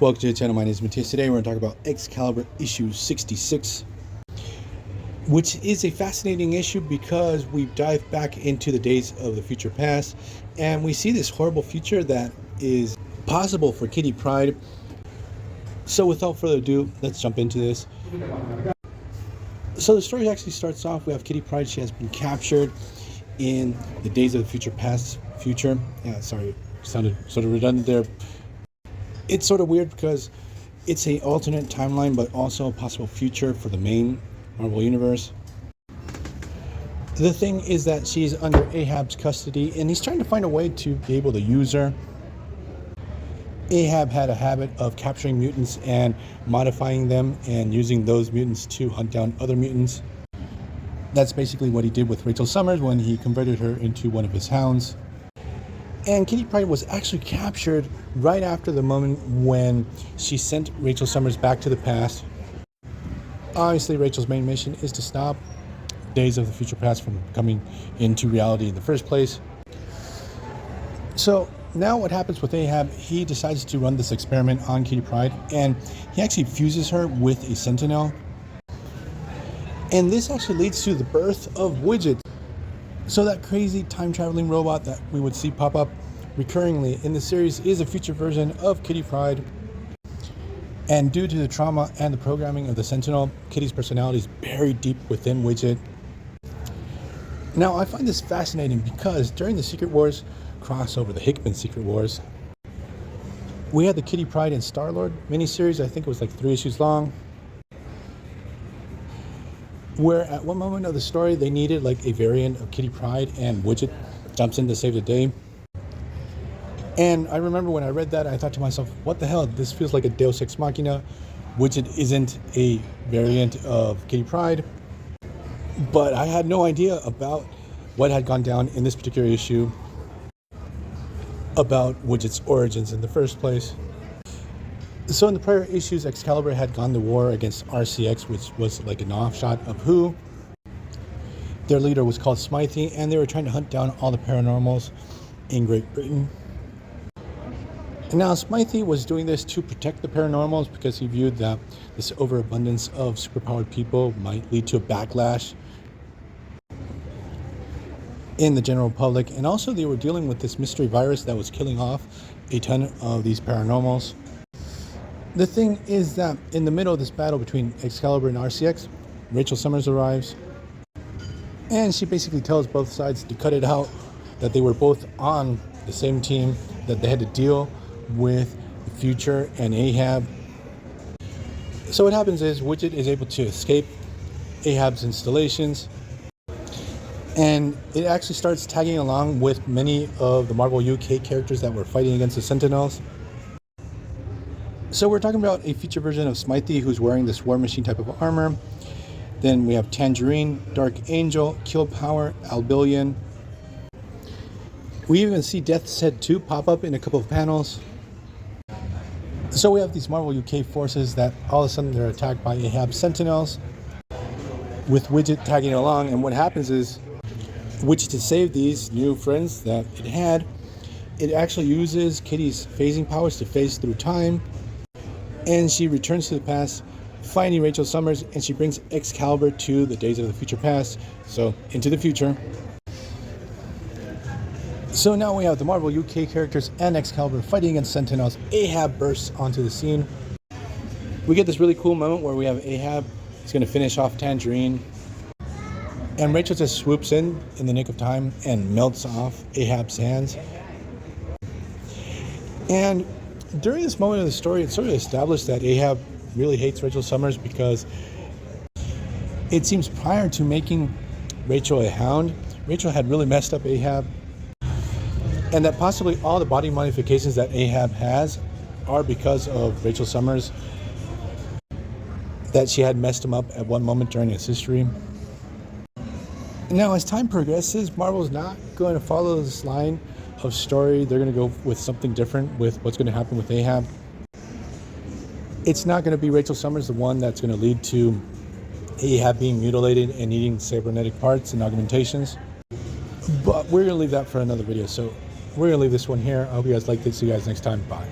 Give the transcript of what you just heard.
Welcome to the channel. My name is Matthias. Today we're going to talk about Excalibur issue 66, which is a fascinating issue because we dive back into the days of the future past and we see this horrible future that is possible for Kitty Pryde. So without further ado, let's jump into this. So the story actually starts off, we have Kitty Pryde. She has been captured in the days of the future past future. Yeah, sorry, sounded sort of redundant there. It's sort of weird because it's an alternate timeline, but also a possible future for the main Marvel Universe. The thing is that she's under Ahab's custody, and he's trying to find a way to be able to use her. Ahab had a habit of capturing mutants and modifying them and using those mutants to hunt down other mutants. That's basically what he did with Rachel Summers when he converted her into one of his hounds. And Kitty Pryde was actually captured right after the moment when she sent Rachel Summers back to the past. Obviously, Rachel's main mission is to stop Days of the Future Past from coming into reality in the first place. So now what happens with Ahab, he decides to run this experiment on Kitty Pryde, and he actually fuses her with a Sentinel. And this actually leads to the birth of Widget. So that crazy time-traveling robot that we would see pop up recurringly in the series is a future version of Kitty Pryde. And due to the trauma and the programming of the Sentinel, Kitty's personality is buried deep within Widget. Now, I find this fascinating because during the Secret Wars crossover, the Hickman Secret Wars, we had the Kitty Pryde and Star-Lord miniseries. I think it was like 3 issues long, where at one moment of the story they needed like a variant of Kitty Pryde, and Widget jumps in to save the day. And I remember when I read that, I thought to myself, what the hell, this feels like a Deus Ex Machina. Widget isn't a variant of Kitty Pryde. But I had no idea about what had gone down in this particular issue about Widget's origins in the first place. So in the prior issues, Excalibur had gone to war against RCX, which was like an offshoot of Who. Their leader was called Smythe, and they were trying to hunt down all the paranormals in Great Britain. And now Smythe was doing this to protect the paranormals because he viewed that this overabundance of superpowered people might lead to a backlash in the general public. And also they were dealing with this mystery virus that was killing off a ton of these paranormals. The thing is that in the middle of this battle between Excalibur and RCX, Rachel Summers arrives, and she basically tells both sides to cut it out, that they were both on the same team, that they had to deal with the future and Ahab. So what happens is Widget is able to escape Ahab's installations, and it actually starts tagging along with many of the Marvel UK characters that were fighting against the Sentinels. So we're talking about a feature version of Smythe who's wearing this War Machine type of armor. Then we have Tangerine, Dark Angel, Kill Power, Albillion. We even see Death's Head 2 pop up in a couple of panels. So we have these Marvel UK forces that all of a sudden they're attacked by Ahab Sentinels, with Widget tagging along. And what happens is, Widget, to save these new friends that it had, it actually uses Kitty's phasing powers to phase through time. And she returns to the past, finding Rachel Summers, and she brings Excalibur to the Days of the Future Past, so into the future. So now we have the Marvel UK characters and Excalibur fighting against Sentinels. Ahab bursts onto the scene. We get this really cool moment where we have Ahab, he's going to finish off Tangerine, and Rachel just swoops in the nick of time and melts off Ahab's hands. And during this moment of the story, it's sort of established that Ahab really hates Rachel Summers because it seems prior to making Rachel a hound, Rachel had really messed up Ahab, and that possibly all the body modifications that Ahab has are because of Rachel Summers, that she had messed him up at one moment during his history. Now, as time progresses, Marvel's not going to follow this line of story. They're going to go with something different with what's going to happen with Ahab. It's not going to be Rachel Summers, the one that's going to lead to Ahab being mutilated and needing cybernetic parts and augmentations. But we're going to leave that for another video. So we're going to leave this one here. I hope you guys liked it. See you guys next time. Bye.